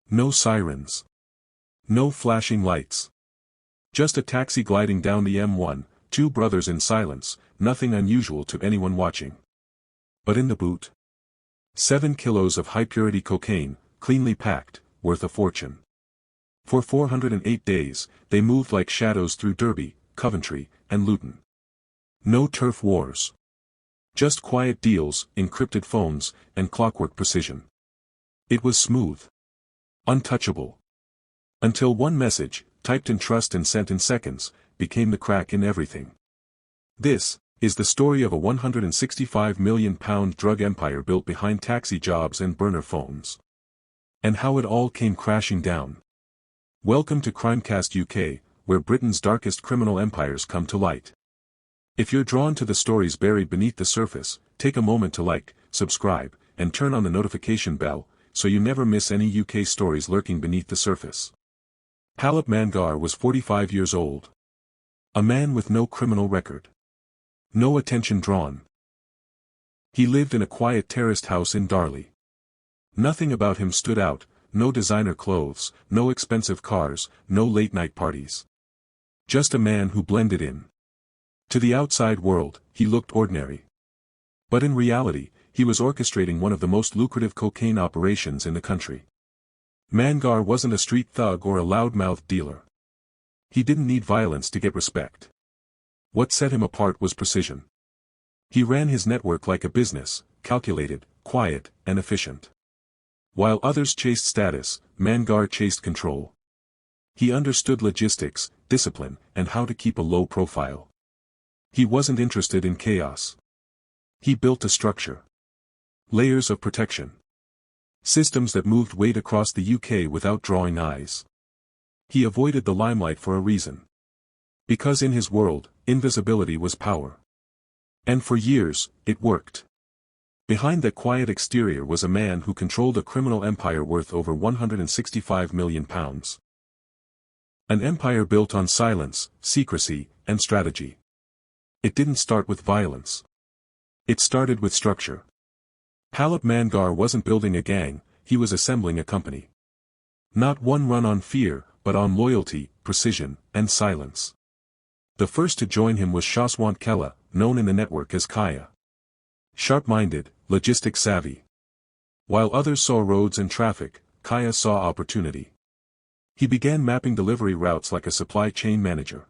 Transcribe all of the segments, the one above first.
No sirens. No flashing lights. Just a taxi gliding down the M1, two brothers in silence, nothing unusual to anyone watching. But in the boot? 7 kilos of high-purity cocaine, cleanly packed, worth a fortune. For 408 days, they moved like shadows through Derby, Coventry, and Luton. No turf wars. Just quiet deals, encrypted phones, and clockwork precision. It was smooth. Untouchable. Until one message, typed in trust and sent in seconds, became the crack in everything. This is the story of a £165 million drug empire built behind taxi jobs and burner phones. And how it all came crashing down. Welcome to Crimecast UK, where Britain's darkest criminal empires come to light. If you're drawn to the stories buried beneath the surface, take a moment to like, subscribe, and turn on the notification bell, so you never miss any UK stories lurking beneath the surface. Palip Mangar was 45 years old. A man with no criminal record. No attention drawn. He lived in a quiet terraced house in Darley. Nothing about him stood out, no designer clothes, no expensive cars, no late-night parties. Just a man who blended in. To the outside world, he looked ordinary. But in reality, he was orchestrating one of the most lucrative cocaine operations in the country. Mangar wasn't a street thug or a loudmouthed dealer. He didn't need violence to get respect. What set him apart was precision. He ran his network like a business, calculated, quiet, and efficient. While others chased status, Mangar chased control. He understood logistics, discipline, and how to keep a low profile. He wasn't interested in chaos. He built a structure. Layers of protection. Systems that moved weight across the UK without drawing eyes. He avoided the limelight for a reason. Because in his world, invisibility was power. And for years, it worked. Behind that quiet exterior was a man who controlled a criminal empire worth over £165 million. An empire built on silence, secrecy, and strategy. It didn't start with violence. It started with structure. Palip Mangar wasn't building a gang, he was assembling a company. Not one run on fear, but on loyalty, precision, and silence. The first to join him was Shaswant Kella, known in the network as Kaya. Sharp-minded, logistic-savvy. While others saw roads and traffic, Kaya saw opportunity. He began mapping delivery routes like a supply chain manager.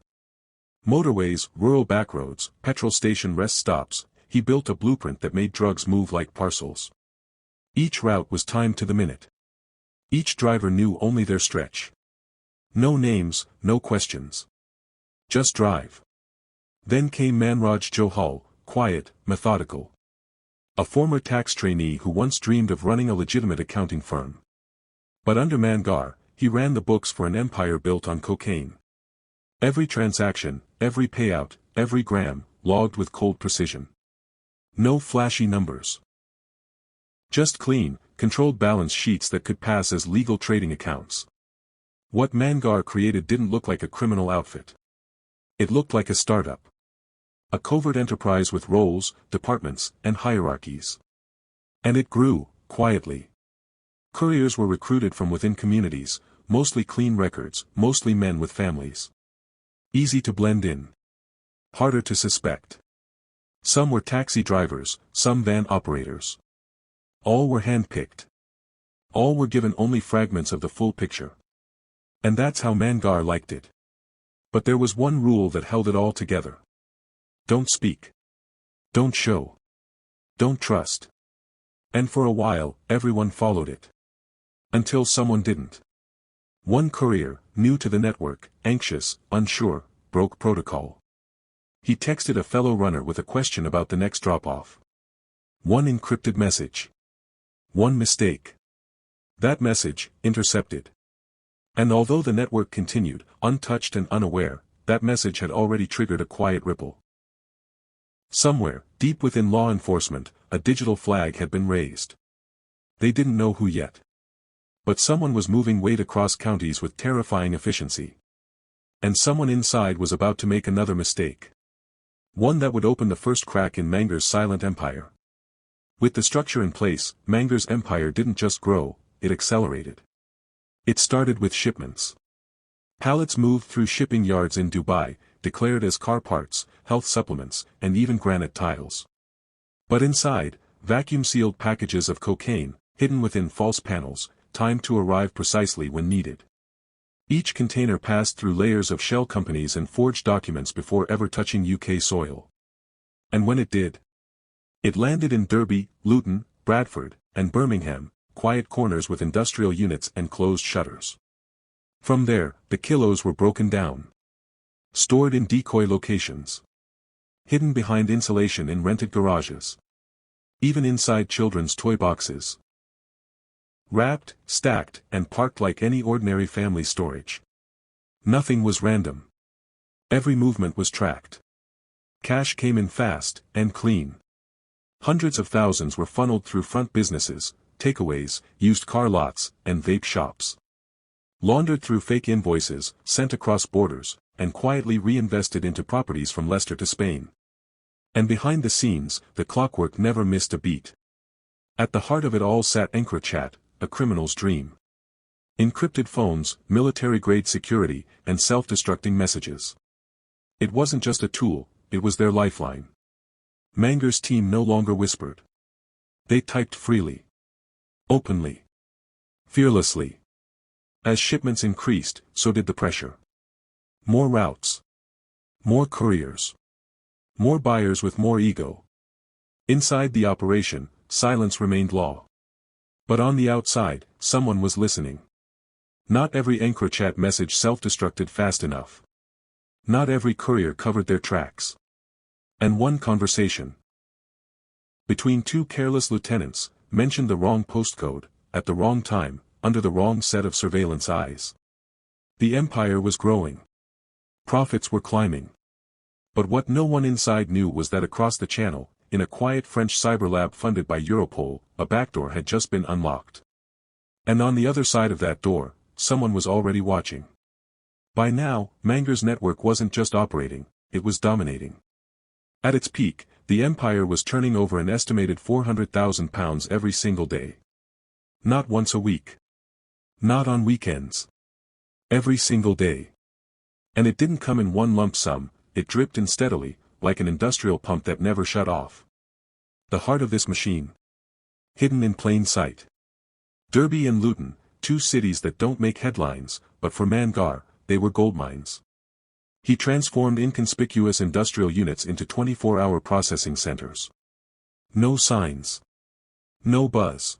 Motorways, rural backroads, petrol station rest stops, he built a blueprint that made drugs move like parcels. Each route was timed to the minute. Each driver knew only their stretch. No names, no questions. Just drive. Then came Manraj Johal, quiet, methodical. A former tax trainee who once dreamed of running a legitimate accounting firm. But under Mangar, he ran the books for an empire built on cocaine. Every transaction, every payout, every gram, logged with cold precision. No flashy numbers. Just clean, controlled balance sheets that could pass as legal trading accounts. What Mangar created didn't look like a criminal outfit. It looked like a startup. A covert enterprise with roles, departments, and hierarchies. And it grew, quietly. Couriers were recruited from within communities, mostly clean records, mostly men with families. Easy to blend in. Harder to suspect. Some were taxi drivers, some van operators. All were handpicked. All were given only fragments of the full picture. And that's how Mangar liked it. But there was one rule that held it all together. Don't speak. Don't show. Don't trust. And for a while, everyone followed it. Until someone didn't. One courier, new to the network, anxious, unsure, broke protocol. He texted a fellow runner with a question about the next drop-off. One encrypted message. One mistake. That message, intercepted. And although the network continued, untouched and unaware, that message had already triggered a quiet ripple. Somewhere, deep within law enforcement, a digital flag had been raised. They didn't know who yet. But someone was moving weight across counties with terrifying efficiency. And someone inside was about to make another mistake. One that would open the first crack in Mangar's silent empire. With the structure in place, Mangar's empire didn't just grow, it accelerated. It started with shipments. Pallets moved through shipping yards in Dubai, declared as car parts, health supplements, and even granite tiles. But inside, vacuum-sealed packages of cocaine, hidden within false panels, timed to arrive precisely when needed. Each container passed through layers of shell companies and forged documents before ever touching UK soil. And when it did, it landed in Derby, Luton, Bradford, and Birmingham, quiet corners with industrial units and closed shutters. From there, the kilos were broken down. Stored in decoy locations. Hidden behind insulation in rented garages. Even inside children's toy boxes. Wrapped, stacked, and parked like any ordinary family storage. Nothing was random. Every movement was tracked. Cash came in fast and clean. Hundreds of thousands were funneled through front businesses, takeaways, used car lots, and vape shops. Laundered through fake invoices, sent across borders, and quietly reinvested into properties from Leicester to Spain. And behind the scenes, the Clockwork never missed a beat. At the heart of it all sat EncroChat, a criminal's dream. Encrypted phones, military-grade security, and self-destructing messages. It wasn't just a tool, it was their lifeline. Mangar's team no longer whispered. They typed freely. Openly. Fearlessly. As shipments increased, so did the pressure. More routes. More couriers. More buyers with more ego. Inside the operation, silence remained law. But on the outside, someone was listening. Not every EncroChat message self-destructed fast enough. Not every courier covered their tracks. And one conversation between two careless lieutenants mentioned the wrong postcode, at the wrong time, under the wrong set of surveillance eyes. The empire was growing. Profits were climbing. But what no one inside knew was that across the channel, in a quiet French cyber lab funded by Europol, a backdoor had just been unlocked. And on the other side of that door, someone was already watching. By now, Mangar's network wasn't just operating, it was dominating. At its peak, the empire was turning over an estimated £400,000 every single day. Not once a week. Not on weekends. Every single day. And it didn't come in one lump sum, it dripped in steadily, like an industrial pump that never shut off. The heart of this machine. Hidden in plain sight. Derby and Luton, two cities that don't make headlines, but for Mangar, they were goldmines. He transformed inconspicuous industrial units into 24-hour processing centers. No signs. No buzz.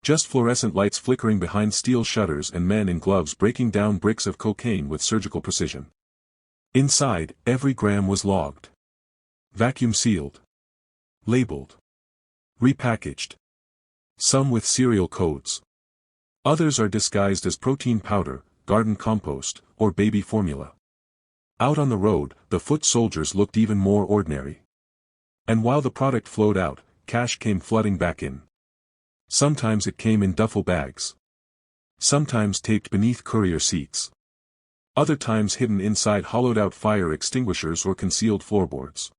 Just fluorescent lights flickering behind steel shutters and men in gloves breaking down bricks of cocaine with surgical precision. Inside, every gram was logged. Vacuum sealed. Labeled. Repackaged. Some with serial codes. Others are disguised as protein powder, garden compost, or baby formula. Out on the road, the foot soldiers looked even more ordinary. And while the product flowed out, cash came flooding back in. Sometimes it came in duffel bags. Sometimes taped beneath courier seats. Other times hidden inside hollowed-out fire extinguishers or concealed floorboards.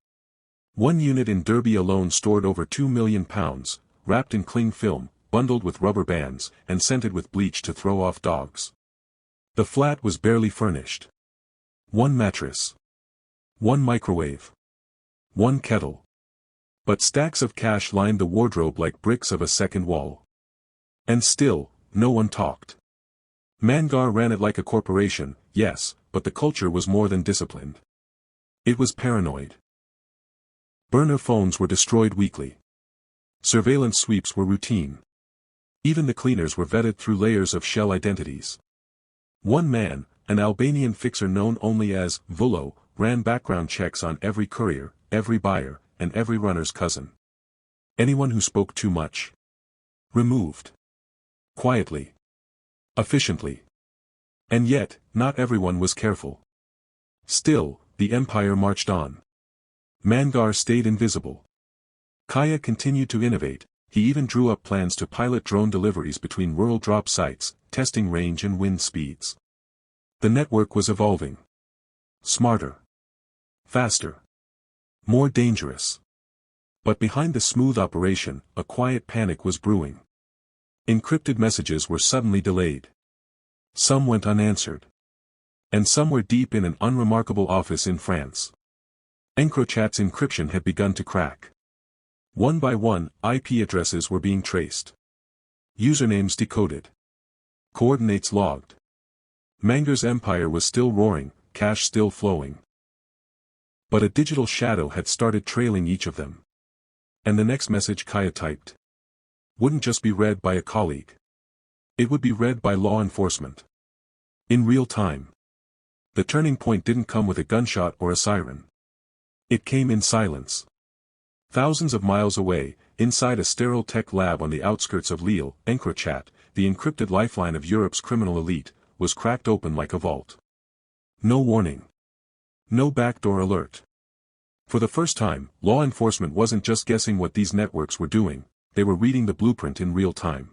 One unit in Derby alone stored over £2 million, wrapped in cling film, bundled with rubber bands, and scented with bleach to throw off dogs. The flat was barely furnished. One mattress. One microwave. One kettle. But stacks of cash lined the wardrobe like bricks of a second wall. And still, no one talked. Mangar ran it like a corporation, yes, but the culture was more than disciplined. It was paranoid. Burner phones were destroyed weekly. Surveillance sweeps were routine. Even the cleaners were vetted through layers of shell identities. One man, an Albanian fixer known only as Vullo, ran background checks on every courier, every buyer, and every runner's cousin. Anyone who spoke too much. Removed. Quietly. Efficiently. And yet, not everyone was careful. Still, the empire marched on. Mangar stayed invisible. Kaya continued to innovate, he even drew up plans to pilot drone deliveries between rural drop sites, testing range and wind speeds. The network was evolving. Smarter. Faster. More dangerous. But behind the smooth operation, a quiet panic was brewing. Encrypted messages were suddenly delayed. Some went unanswered. And some were deep in an unremarkable office in France. EncroChat's encryption had begun to crack. One by one, IP addresses were being traced. Usernames decoded. Coordinates logged. Mangar's empire was still roaring, cash still flowing. But a digital shadow had started trailing each of them. And the next message Kaya typed wouldn't just be read by a colleague. It would be read by law enforcement. In real time. The turning point didn't come with a gunshot or a siren. It came in silence. Thousands of miles away, inside a sterile tech lab on the outskirts of Lille, EncroChat, the encrypted lifeline of Europe's criminal elite, was cracked open like a vault. No warning. No backdoor alert. For the first time, law enforcement wasn't just guessing what these networks were doing, they were reading the blueprint in real time.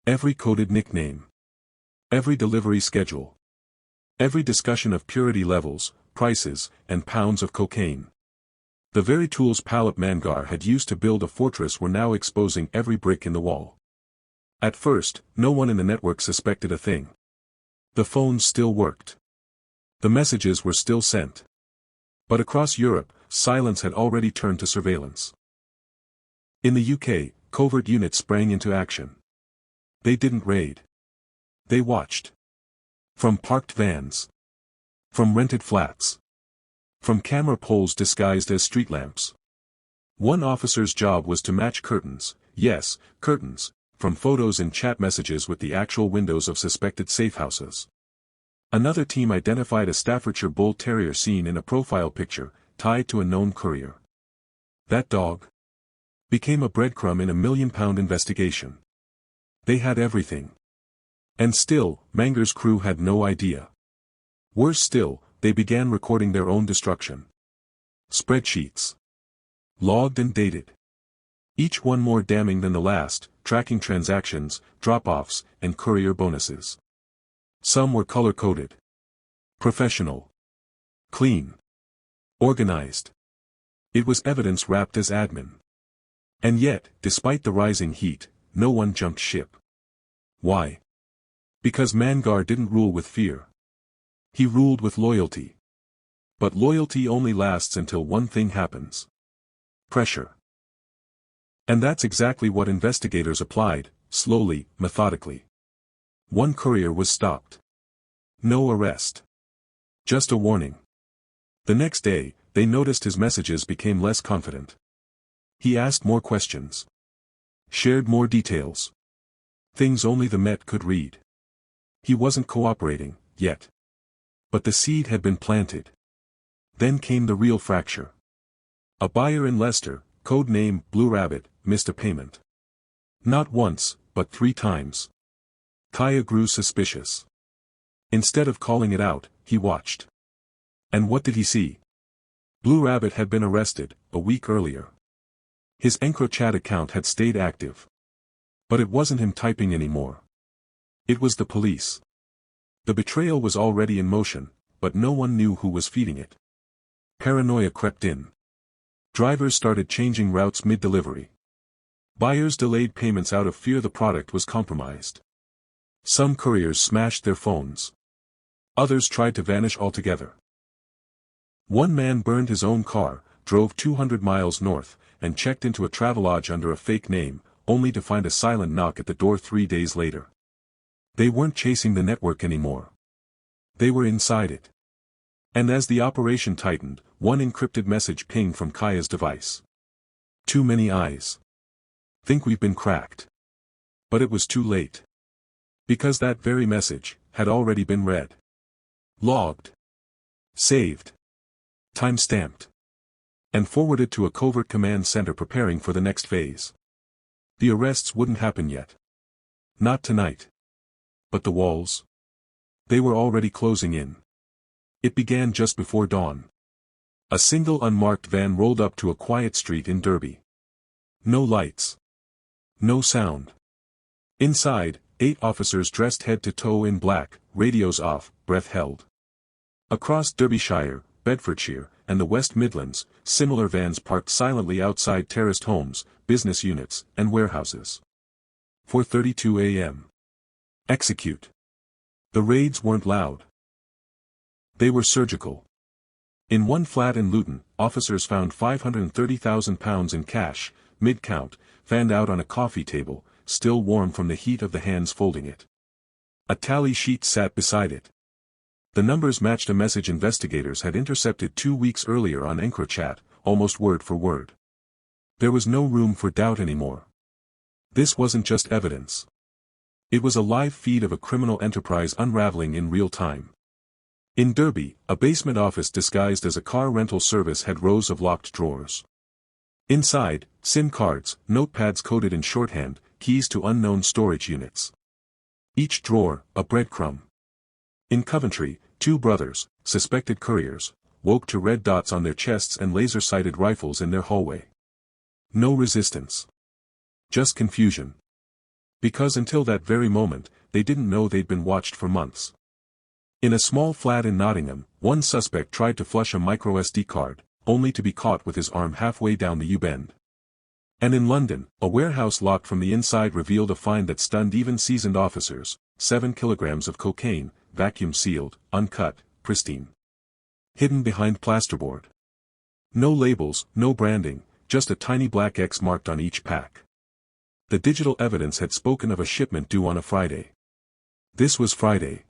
Every coded nickname. Every delivery schedule. Every discussion of purity levels, prices, and pounds of cocaine. The very tools Palip Mangar had used to build a fortress were now exposing every brick in the wall. At first, no one in the network suspected a thing. The phones still worked. The messages were still sent. But across Europe, silence had already turned to surveillance. In the UK, covert units sprang into action. They didn't raid. They watched. From parked vans. From rented flats. From camera poles disguised as street lamps. One officer's job was to match curtains, yes, curtains, from photos and chat messages with the actual windows of suspected safehouses. Another team identified a Staffordshire Bull Terrier seen in a profile picture, tied to a known courier. That dog became a breadcrumb in a £1 million investigation. They had everything. And still, Mangar's crew had no idea. Worse still, they began recording their own destruction. Spreadsheets. Logged and dated. Each one more damning than the last, tracking transactions, drop-offs, and courier bonuses. Some were color-coded. Professional. Clean. Organized. It was evidence wrapped as admin. And yet, despite the rising heat, no one jumped ship. Why? Because Mangar didn't rule with fear. He ruled with loyalty. But loyalty only lasts until one thing happens. Pressure. And that's exactly what investigators applied, slowly, methodically. One courier was stopped. No arrest. Just a warning. The next day, they noticed his messages became less confident. He asked more questions. Shared more details. Things only the Met could read. He wasn't cooperating, yet. But the seed had been planted. Then came the real fracture. A buyer in Leicester, code name Blue Rabbit, missed a payment. Not once, but 3 times. Kaya grew suspicious. Instead of calling it out, he watched. And what did he see? Blue Rabbit had been arrested, a week earlier. His EncroChat account had stayed active. But it wasn't him typing anymore. It was the police. The betrayal was already in motion, but no one knew who was feeding it. Paranoia crept in. Drivers started changing routes mid-delivery. Buyers delayed payments out of fear the product was compromised. Some couriers smashed their phones. Others tried to vanish altogether. One man burned his own car, drove 200 miles north, and checked into a travelodge under a fake name, only to find a silent knock at the door 3 days later. They weren't chasing the network anymore. They were inside it. And as the operation tightened, one encrypted message pinged from Kaya's device. Too many eyes. Think we've been cracked. But it was too late. Because that very message had already been read. Logged. Saved. Time-stamped. And forwarded to a covert command center preparing for the next phase. The arrests wouldn't happen yet. Not tonight. But the walls? They were already closing in. It began just before dawn. A single unmarked van rolled up to a quiet street in Derby. No lights. No sound. Inside, 8 officers dressed head to toe in black, radios off, breath held. Across Derbyshire, Bedfordshire, and the West Midlands, similar vans parked silently outside terraced homes, business units, and warehouses. 4:32 a.m. Execute. The raids weren't loud. They were surgical. In one flat in Luton, officers found £530,000 in cash, mid-count, fanned out on a coffee table, still warm from the heat of the hands folding it. A tally sheet sat beside it. The numbers matched a message investigators had intercepted 2 weeks earlier on EncroChat, almost word for word. There was no room for doubt anymore. This wasn't just evidence. It was a live feed of a criminal enterprise unraveling in real time. In Derby, a basement office disguised as a car rental service had rows of locked drawers. Inside, SIM cards, notepads coded in shorthand, keys to unknown storage units. Each drawer, a breadcrumb. In Coventry, 2 brothers, suspected couriers, woke to red dots on their chests and laser-sighted rifles in their hallway. No resistance. Just confusion. Because until that very moment, they didn't know they'd been watched for months. In a small flat in Nottingham, one suspect tried to flush a micro-SD card, only to be caught with his arm halfway down the U-bend. And in London, a warehouse locked from the inside revealed a find that stunned even seasoned officers: 7 kilograms of cocaine, vacuum-sealed, uncut, pristine. Hidden behind plasterboard. No labels, no branding, just a tiny black X marked on each pack. The digital evidence had spoken of a shipment due on a Friday. This was Friday.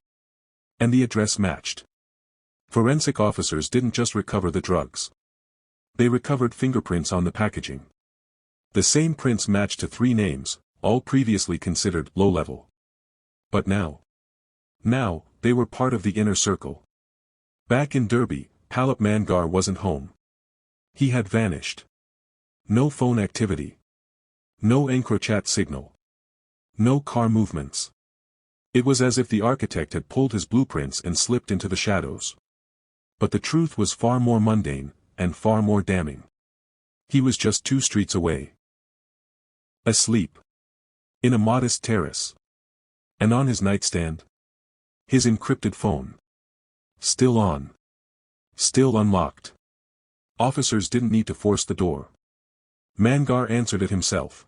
And the address matched. Forensic officers didn't just recover the drugs. They recovered fingerprints on the packaging. The same prints matched to 3 names, all previously considered low-level. But now, they were part of the inner circle. Back in Derby, Palip Mangar wasn't home. He had vanished. No phone activity. No EncroChat signal. No car movements. It was as if the architect had pulled his blueprints and slipped into the shadows. But the truth was far more mundane, and far more damning. He was just 2 streets away. Asleep. In a modest terrace. And on his nightstand? His encrypted phone. Still on. Still unlocked. Officers didn't need to force the door. Mangar answered it himself.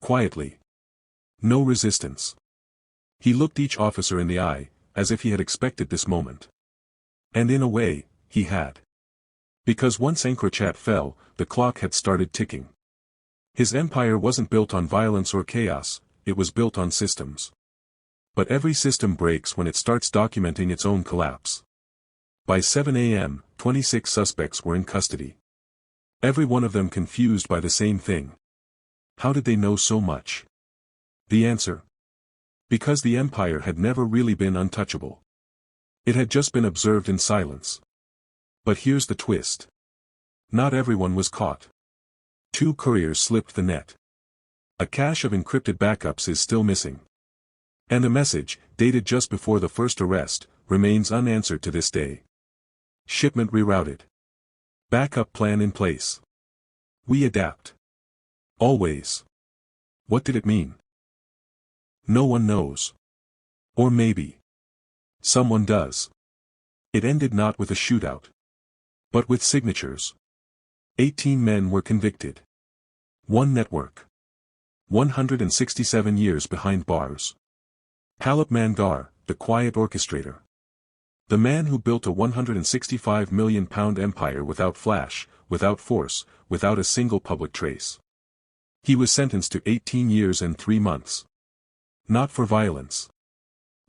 Quietly. No resistance. He looked each officer in the eye, as if he had expected this moment. And in a way, he had. Because once EncroChat fell, the clock had started ticking. His empire wasn't built on violence or chaos, it was built on systems. But every system breaks when it starts documenting its own collapse. By 7 a.m., 26 suspects were in custody. Every one of them confused by the same thing. How did they know so much? The answer? Because the empire had never really been untouchable. It had just been observed in silence. But here's the twist. Not everyone was caught. 2 couriers slipped the net. A cache of encrypted backups is still missing. And a message, dated just before the first arrest, remains unanswered to this day. Shipment rerouted. Backup plan in place. We adapt. Always. What did it mean? No one knows. Or maybe someone does. It ended not with a shootout, but with signatures. 18 men were convicted. One network. 167 years behind bars. Palip Mangar, the quiet orchestrator. The man who built a £165 million empire without flash, without force, without a single public trace. He was sentenced to 18 years and 3 months. Not for violence.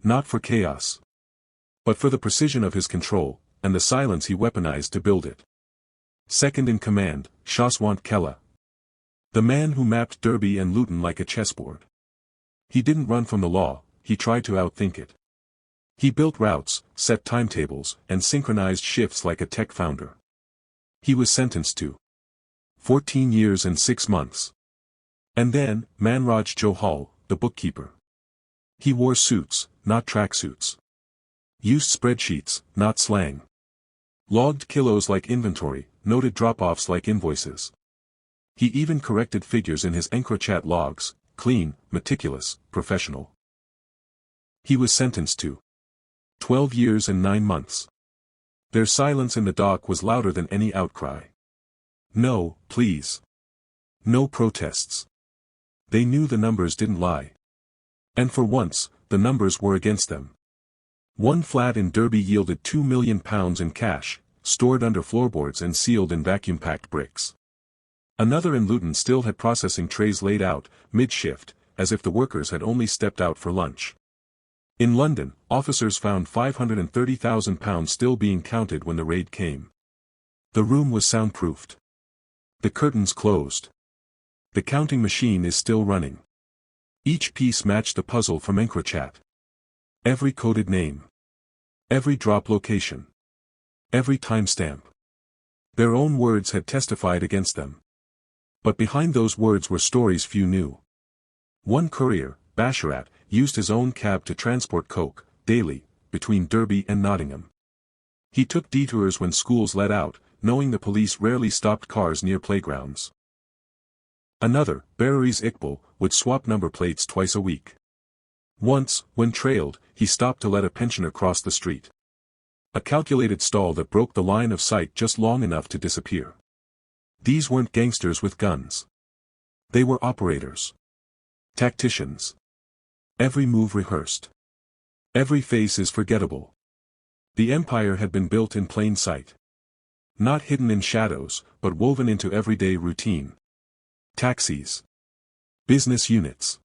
Not for chaos. But for the precision of his control, and the silence he weaponized to build it. Second in command, Shaswant Kella. The man who mapped Derby and Luton like a chessboard. He didn't run from the law, he tried to outthink it. He built routes, set timetables, and synchronized shifts like a tech founder. He was sentenced to 14 years and 6 months. And then, Manraj Johal, the bookkeeper. He wore suits, not tracksuits. Used spreadsheets, not slang. Logged kilos like inventory, noted drop-offs like invoices. He even corrected figures in his EncroChat logs, clean, meticulous, professional. He was sentenced to 12 years and 9 months. Their silence in the dock was louder than any outcry. No, please. No protests. They knew the numbers didn't lie. And for once, the numbers were against them. One flat in Derby yielded £2 million in cash, stored under floorboards and sealed in vacuum-packed bricks. Another in Luton still had processing trays laid out, mid-shift, as if the workers had only stepped out for lunch. In London, officers found £530,000 still being counted when the raid came. The room was soundproofed. The curtains closed. The counting machine is still running. Each piece matched the puzzle from EncroChat. Every coded name. Every drop location. Every timestamp. Their own words had testified against them. But behind those words were stories few knew. One courier, Basharat, used his own cab to transport coke, daily, between Derby and Nottingham. He took detours when schools let out, knowing the police rarely stopped cars near playgrounds. Another, Barry's Iqbal, would swap number plates twice a week. Once, when trailed, he stopped to let a pensioner cross the street. A calculated stall that broke the line of sight just long enough to disappear. These weren't gangsters with guns. They were operators. Tacticians. Every move rehearsed. Every face is forgettable. The empire had been built in plain sight. Not hidden in shadows, but woven into everyday routine. Taxis. Business units.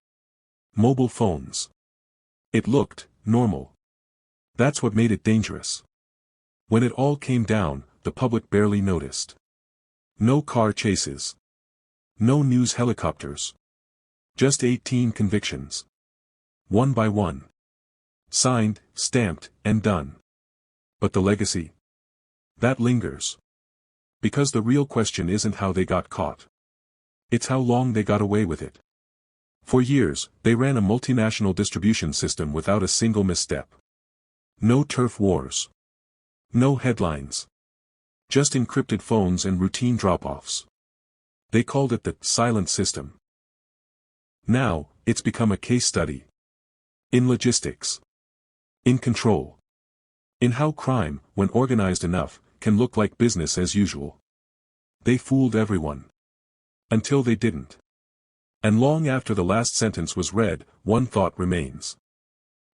Mobile phones. It looked normal. That's what made it dangerous. When it all came down, the public barely noticed. No car chases. No news helicopters. Just 18 convictions. One by one. Signed, stamped, and done. But the legacy? That lingers. Because the real question isn't how they got caught. It's how long they got away with it. For years, they ran a multinational distribution system without a single misstep. No turf wars. No headlines. Just encrypted phones and routine drop-offs. They called it the silent system. Now, it's become a case study. In logistics. In control. In how crime, when organized enough, can look like business as usual. They fooled everyone. Until they didn't. And long after the last sentence was read, one thought remains.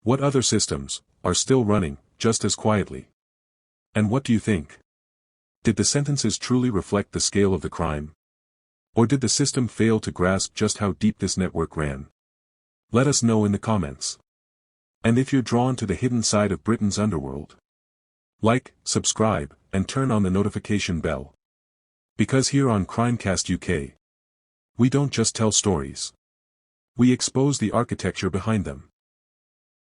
What other systems are still running, just as quietly? And what do you think? Did the sentences truly reflect the scale of the crime? Or did the system fail to grasp just how deep this network ran? Let us know in the comments. And if you're drawn to the hidden side of Britain's underworld, like, subscribe, and turn on the notification bell. Because here on Crimecast UK, we don't just tell stories. We expose the architecture behind them.